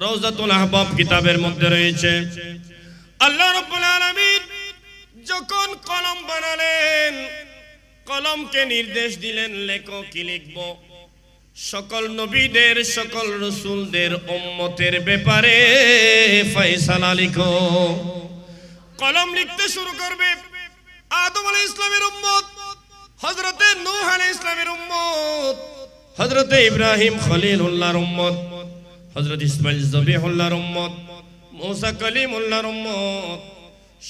রওজাতুল আহবাব কিতাবের মধ্যে রয়েছে। আল্লাহ রাব্বুল আলামিন যখন কলম বানালেন, কলমকে নির্দেশ দিলেন লেখো কি লিখব। সকল নবীদের, সকল রাসূলদের উম্মতের ব্যাপারে ফয়সালা লিখো। কলম লিখতে শুরু করবে আদম আলাইহিস সালামের উম্মত, হযরতে নূহ আলাইহিস সালামের উম্মত, হযরতে ইব্রাহিম খলিলুল্লাহর উম্মত, হযরত ইসমাঈল যবিহুল্লাহর উম্মত, মুসা কালিমুল্লাহর উম্মত।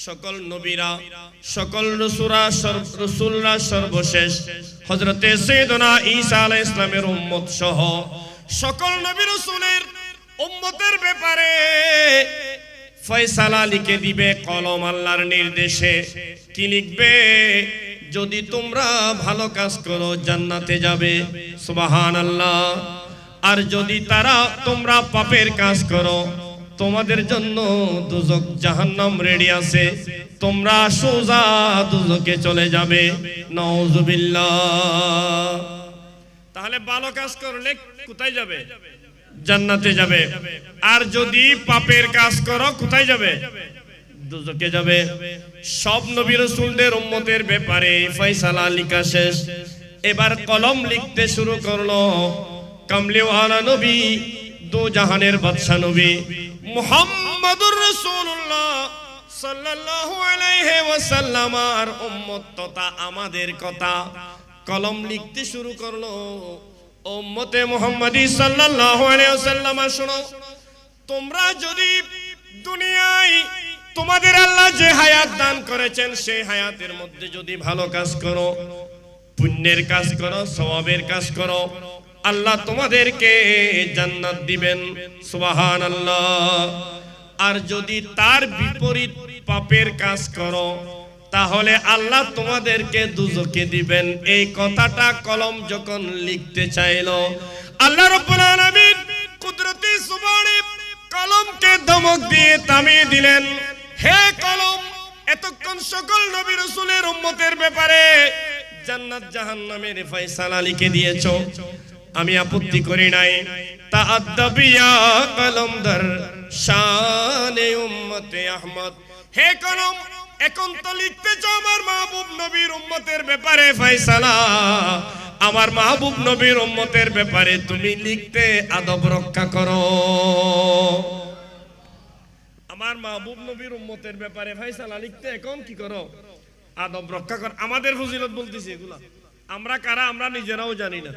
সকল নবীরা, সকল রাসূলরা সর্বশেষ হযরতে সাইয়েদনা ঈসা আলাইহিস সালামের উম্মত সহ সকল নবী রাসূলের উম্মতের ব্যাপারে ফয়সালা লিখে দিবে কলম আল্লাহর নির্দেশে। কি লিখবে? যদি তোমরা ভালো কাজ করো জান্নাতে যাবে, সুবহানাল্লাহ। আর যদি তোমরা পাপের কাজ করো, তোমাদের জন্য দুজক জাহান্নাম রেডি আছে, তোমরা সোজা দুজকে চলে যাবে, নাউযুবিল্লাহ। তাহলে ভালো কাজ করলে কোথায় যাবে? জান্নাতে যাবে। আর যদি পাপের কাজ করো কোথায় যাবে? দুজকে যাবে। সব নবী রাসূলদের উম্মতের ব্যাপারে ফয়সালা লিখা শেষ। এবার কলম লিখতে শুরু করলো কামলিওয়ালা নবী, দু জাহানের বাদশা নবী মুহাম্মাদুর রাসূলুল্লাহ সাল্লাল্লাহু আলাইহি ওয়াসাল্লাম আর উম্মত তথা আমাদের কথা কলম লিখতে শুরু করলো। উম্মতে মুহাম্মাদি সাল্লাল্লাহু আলাইহি ওয়াসাল্লাম, শোনো, তোমরা যদি দুনিয়ায় তোমাদের আল্লাহ যে হায়াত দান করেছেন সেই হায়াতের মধ্যে যদি ভালো কাজ করো, পুণ্যের কাজ করো, সওয়াবের কাজ করো, আল্লাহ তোমাদেরকে জান্নাত দিবেন, সুবহানাল্লাহ। আর যদি তার বিপরীত পাপের কাজ করো তাহলে আল্লাহ তোমাদেরকে দুজকে দিবেন। এই কথাটা কলম যখন লিখতে চাইলো, আল্লাহ রাব্বুল আলামিন কুদরতি সুবহানে কলমকে ধমক দিয়ে থামিয়ে দিলেন। হে কলম, এতক্ষণ সকল নবী রাসূলের উম্মতের ব্যাপারে জান্নাত জাহান্নামের ফয়সালা লিখে দিয়েছো, আমি আপত্তি করি নাই। তাআদ্দাবিয়া কলমদার শানে উম্মতে আহমদ। হে কলম, এখন তো লিখতে চাও আমার মাহবুব নবীর উম্মতের ব্যাপারে ফয়সালা। আমার মাহবুব নবীর উম্মতের ব্যাপারে তুমি লিখতে আদব রক্ষা করো। আমার মাহবুব নবীর উম্মতের ব্যাপারে ফয়সালা লিখতে এখন কি করো? আদব রক্ষা কর। আমাদের ফজিলত বলতেছি এগুলা, আমরা কারা আমরা নিজেরাও জানি না।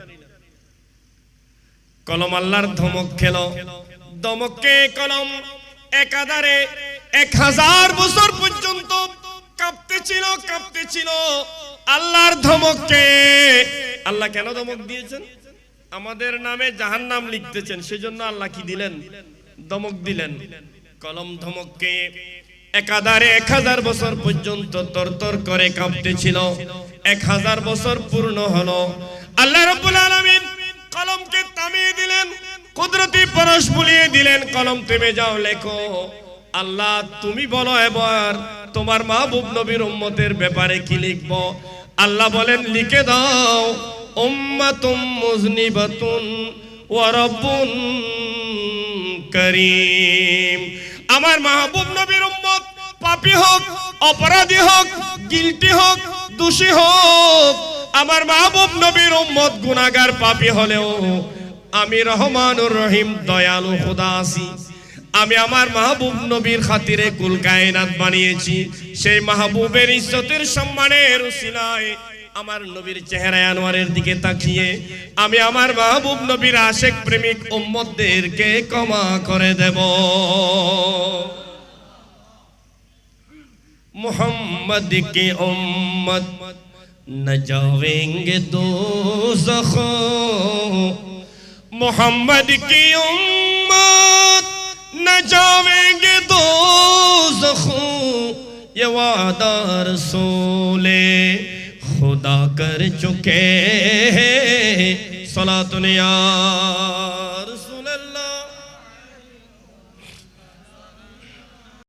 কলম আল্লাহর ধমক খেলো। ধমকে কলম একাধারে 1000 বছর পর্যন্ত কাঁপতেছিল আল্লাহর ধমকে। আল্লাহ কেন ধমক দিয়েছেন? আমাদের নামে জাহান্নাম লিখতেছেন, সেজন্য আল্লাহ কি দিলেন? ধমক দিলেন। কলম ধমককে একাধারে 1000 বছর পর্যন্ত তরতর করে কাঁপতেছিল। 1000 বছর পূর্ণ হলো, আল্লাহ রাব্বুল আলামিন কলমকে থামিয়ে দিলেন, কুদরতি পরশ বুলিয়ে দিলেন, কলম থেমে যাও, লেখো। আল্লাহ তুমি বলো এবার তোমার মাহবুব নবীর উম্মতের ব্যাপারে কি লিখব? আল্লাহ বলেন লিখে দাও, উম্মাতুম মুজনিবাতুন ওয়া রাব্বুন করিম। আমার মাহবুব নবীর উম্মত পাপী হোক, অপরাধী হোক, গিলটি হোক, দোষী হোক, আমার মাহবুব নবীর উম্মত গুনাহগার পাপী হলেও আমি রহমানুর রহিম দয়ালু খোদা আছি। আমি আমার মাহবুব নবীর খাতিরে কুল কায়নাত বানিয়েছি। সেই মাহবুবের ইজ্জতের সম্মানের উসিলায় আমার নবীর চেহারা আনোয়ারের দিকে তাকিয়ে আমি আমার মাহবুব নবীর আশিক প্রেমিক উম্মতদেরকে ক্ষমা করে দেব। মুহাম্মদ की उम्मत न जाएंगे दोज़ख, मोहम्मद की उम्मत न जाएंगे दोज़ख, ये वादा रसूले खुदा कर चुके हैं। सलातुन या